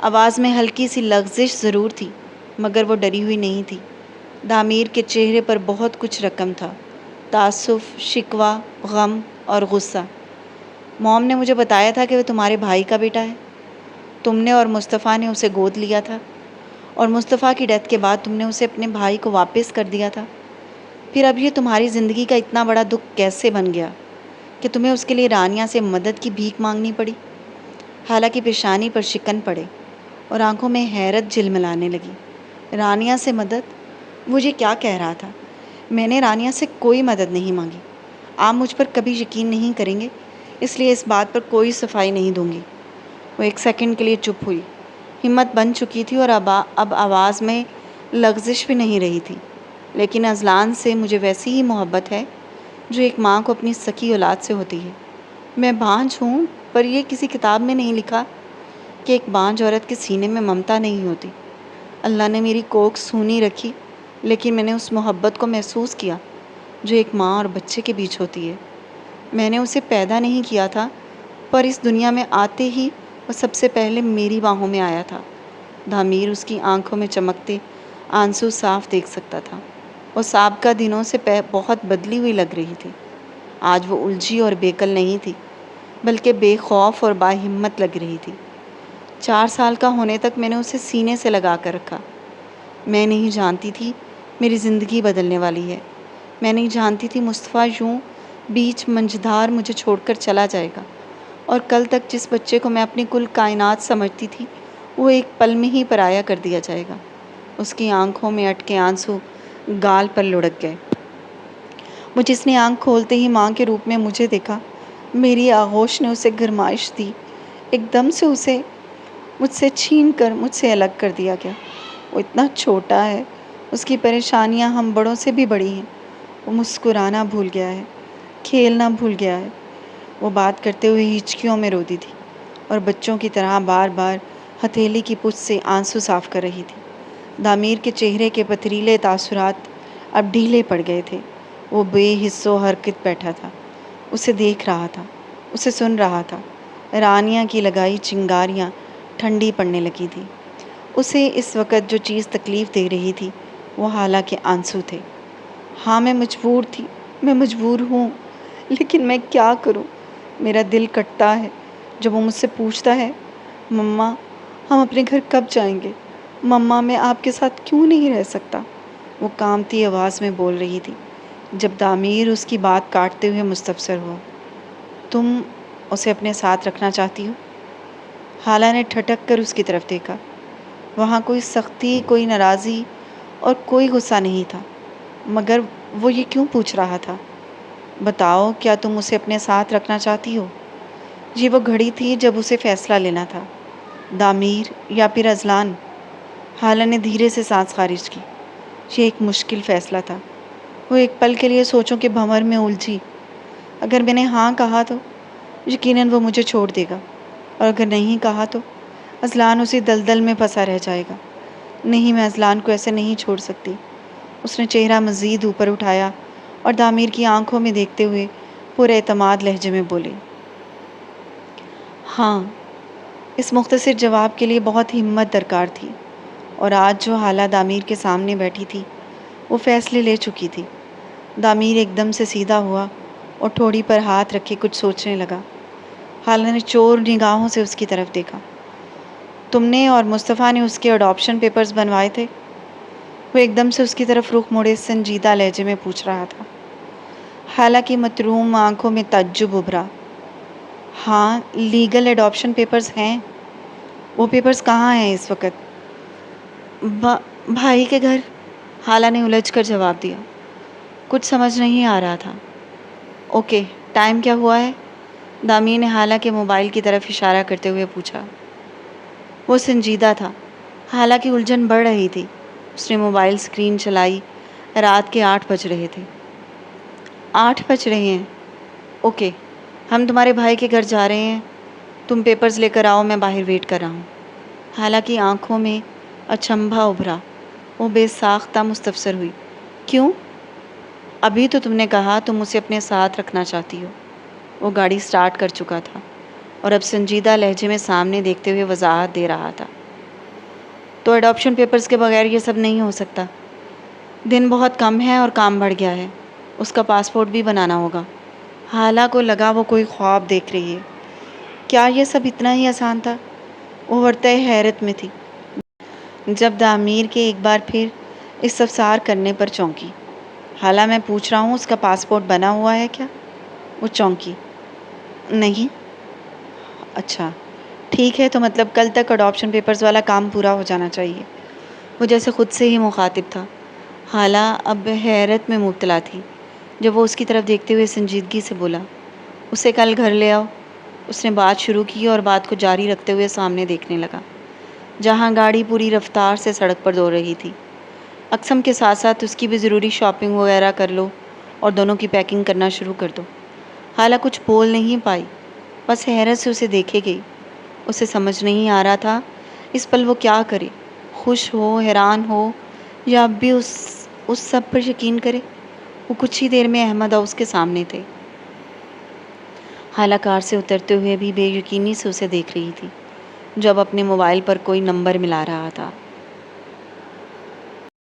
[SPEAKER 1] آواز میں ہلکی سی لغزش ضرور تھی، مگر وہ ڈری ہوئی نہیں تھی۔ دامیر کے چہرے پر بہت کچھ رقم تھا، تعصب، شکوہ، غم اور غصہ۔ موم نے مجھے بتایا تھا کہ وہ تمہارے بھائی کا بیٹا ہے۔ تم نے اور مصطفیٰ نے اسے گود لیا تھا، اور مصطفیٰ کی ڈیتھ کے بعد تم نے اسے اپنے بھائی کو واپس کر دیا تھا۔ پھر اب یہ تمہاری زندگی کا اتنا بڑا دکھ کیسے بن گیا کہ تمہیں اس کے لیے رانیہ سے مدد کی بھیک مانگنی پڑی؟ حالانکہ پیشانی پر شکن پڑے اور آنکھوں میں حیرت جھلملانے لگی۔ رانیہ سے مدد؟ وہ یہ کیا کہہ رہا تھا؟ میں نے رانیہ سے کوئی مدد نہیں مانگی۔ آپ مجھ پر کبھی یقین نہیں کریں گے، اس لیے اس بات پر کوئی صفائی نہیں دوں گی۔ وہ ایک سیکنڈ کے لیے چپ ہوئی۔ ہمت بن چکی تھی اور اب آواز میں لغزش بھی نہیں رہی تھی۔ لیکن اذلان سے مجھے ویسی ہی محبت ہے جو ایک ماں کو اپنی سکی اولاد سے ہوتی ہے۔ میں بانجھ ہوں، پر یہ کسی کتاب میں نہیں لکھا کہ ایک بانجھ عورت کے سینے میں ممتا نہیں ہوتی۔ اللہ نے میری کوکھ سونی رکھی، لیکن میں نے اس محبت کو محسوس کیا جو ایک ماں اور بچے کے بیچ ہوتی ہے۔ میں نے اسے پیدا نہیں کیا تھا، پر اس دنیا میں آتے ہی وہ سب سے پہلے میری باہوں میں آیا تھا۔ دامیر اس کی آنکھوں میں چمکتے آنسو صاف دیکھ سکتا تھا۔ وہ سابقہ دنوں سے بہت بدلی ہوئی لگ رہی تھی۔ آج وہ الجھی اور بےکل نہیں تھی، بلکہ بے خوف اور باہمت لگ رہی تھی۔ 4 سال کا ہونے تک میں نے اسے سینے سے لگا کر رکھا۔ میں نہیں جانتی تھی میری زندگی بدلنے والی ہے۔ میں نہیں جانتی تھی مصطفیٰ یوں بیچ منجھدار مجھے چھوڑ کر چلا جائے گا، اور کل تک جس بچے کو میں اپنی کل کائنات سمجھتی تھی وہ ایک پل میں ہی پرایا کر دیا جائے گا۔ اس کی آنکھوں میں اٹکے آنسو گال پر لڑک گئے۔ وہ جس نے آنکھ کھولتے ہی ماں کے روپ میں مجھے دیکھا، میری آغوش نے اسے گرمائش دی۔ ایک دم سے اسے مجھ سے چھین کر مجھ سے الگ کر دیا گیا۔ وہ اتنا چھوٹا ہے، اس کی پریشانیاں ہم بڑوں سے بھی بڑی ہیں۔ وہ مسکرانا بھول گیا ہے، کھیلنا بھول گیا ہے۔ وہ بات کرتے ہوئے ہچکیوں میں روتی تھی اور بچوں کی طرح بار بار ہتھیلی کی پشت سے آنسو صاف کر رہی تھی۔ دامیر کے چہرے کے پتھریلے تاثرات اب ڈھیلے پڑ گئے تھے۔ وہ بے حس و حرکت بیٹھا تھا، اسے دیکھ رہا تھا، اسے سن رہا تھا۔ رانیہ کی لگائی چنگاریاں ٹھنڈی پڑنے لگی تھی۔ اسے اس وقت جو چیز تکلیف دے رہی تھی وہ حالہ کے آنسو تھے۔ ہاں، میں مجبور تھی، میں مجبور ہوں، لیکن میں کیا کروں؟ میرا دل کٹتا ہے جب وہ مجھ سے پوچھتا ہے، مما ہم اپنے گھر کب جائیں گے؟ مما میں آپ کے ساتھ کیوں نہیں رہ سکتا؟ وہ کانپتی آواز میں بول رہی تھی، جب دامیر اس کی بات کاٹتے ہوئے مستفسر ہوا، تم اسے اپنے ساتھ رکھنا چاہتی ہو؟ حالہ نے ٹھٹک کر اس کی طرف دیکھا۔ وہاں کوئی سختی، کوئی ناراضی اور کوئی غصہ نہیں تھا، مگر وہ یہ کیوں پوچھ رہا تھا؟ بتاؤ، کیا تم اسے اپنے ساتھ رکھنا چاہتی ہو؟ یہ وہ گھڑی تھی جب اسے فیصلہ لینا تھا، دامیر یا پھر اذلان۔ حالہ نے دھیرے سے سانس خارج کی۔ یہ ایک مشکل فیصلہ تھا۔ وہ ایک پل کے لیے سوچوں کے بھنور میں الجھی۔ اگر میں نے ہاں کہا تو یقیناً وہ مجھے چھوڑ دے گا، اور اگر نہیں کہا تو اذلان اسی دلدل میں پھنسا رہ جائے گا۔ نہیں، میں اذلان کو ایسے نہیں چھوڑ سکتی۔ اس نے چہرہ مزید اوپر اٹھایا اور دامیر کی آنکھوں میں دیکھتے ہوئے پورے اعتماد لہجے میں بولی، ہاں۔ اس مختصر جواب کے لیے بہت ہمت درکار تھی، اور آج جو حالہ دامیر کے سامنے بیٹھی تھی وہ فیصلے لے چکی تھی۔ دامیر ایک دم سے سیدھا ہوا اور ٹھوڑی پر ہاتھ رکھے کچھ سوچنے لگا۔ حالہ نے چور نگاہوں سے اس کی طرف دیکھا۔ تم نے اور مصطفیٰ نے اس کے اڈاپشن پیپرز بنوائے تھے؟ وہ ایک دم سے اس کی طرف رخ موڑے سنجیدہ لہجے میں پوچھ رہا تھا۔ حالہ کی متروم آنکھوں میں تعجب ابھرا۔ ہاں، لیگل اڈاپشن پیپرز ہیں۔ وہ پیپرز کہاں ہیں اس وقت؟ بھائی کے گھر، حالہ نے الجھ کر جواب دیا۔ کچھ سمجھ نہیں آ رہا تھا۔ اوکے، ٹائم کیا ہوا ہے؟ دامیر نے حالہ کے موبائل کی طرف اشارہ کرتے ہوئے پوچھا۔ وہ سنجیدہ تھا۔ حالہ کی الجھن بڑھ رہی تھی۔ اس نے موبائل سکرین چلائی۔ رات کے 8 بج رہے تھے۔ 8 بج رہے ہیں؟ اوکے، ہم تمہارے بھائی کے گھر جا رہے ہیں۔ تم پیپرز لے کر آؤ، میں باہر ویٹ کر رہا ہوں۔ حالہ کی آنکھوں میں اچنبھا ابھرا۔ وہ بے ساختہ مستفسر ہوئی۔ کیوں؟ ابھی تو تم نے کہا تم اسے اپنے ساتھ رکھنا چاہتی ہو۔ وہ گاڑی سٹارٹ کر چکا تھا اور اب سنجیدہ لہجے میں سامنے دیکھتے ہوئے وضاحت دے رہا تھا۔ تو اڈاپشن پیپرز کے بغیر یہ سب نہیں ہو سکتا۔ دن بہت کم ہے اور کام بڑھ گیا ہے۔ اس کا پاسپورٹ بھی بنانا ہوگا۔ حالہ کو لگا وہ کوئی خواب دیکھ رہی ہے۔ کیا یہ سب اتنا ہی آسان تھا؟ وہ ورطۂ حیرت میں تھی جب دامیر کے ایک بار پھر استفسار کرنے پر چونکی۔ حالہ، میں پوچھ رہا ہوں، اس کا پاسپورٹ بنا ہوا ہے کیا؟ وہ چونکی۔ نہیں۔ اچھا، ٹھیک ہے، تو مطلب کل تک اڈاپشن پیپرز والا کام پورا ہو جانا چاہیے۔ وہ جیسے خود سے ہی مخاطب تھا۔ حالہ اب حیرت میں مبتلا تھی جب وہ اس کی طرف دیکھتے ہوئے سنجیدگی سے بولا، اسے کل گھر لے آؤ۔ اس نے بات شروع کی اور بات کو جاری رکھتے ہوئے سامنے دیکھنے لگا، جہاں گاڑی پوری رفتار سے سڑک پر دوڑ رہی تھی۔ اقسم کے ساتھ ساتھ اس کی بھی ضروری شاپنگ وغیرہ کر لو اور دونوں کی پیکنگ کرنا شروع کر دو۔ حالہ کچھ بول نہیں پائی، بس حیرت سے اسے دیکھے گئی۔ اسے سمجھ نہیں آ رہا تھا اس پل وہ کیا کرے، خوش ہو، حیران ہو، یا اب بھی اس سب پر یقین کرے۔ وہ کچھ ہی دیر میں احمد اس کے سامنے تھے۔ حالہ کار سے اترتے ہوئے بھی بے یقینی سے اسے دیکھ رہی تھی، جب اپنے موبائل پر کوئی نمبر ملا رہا تھا۔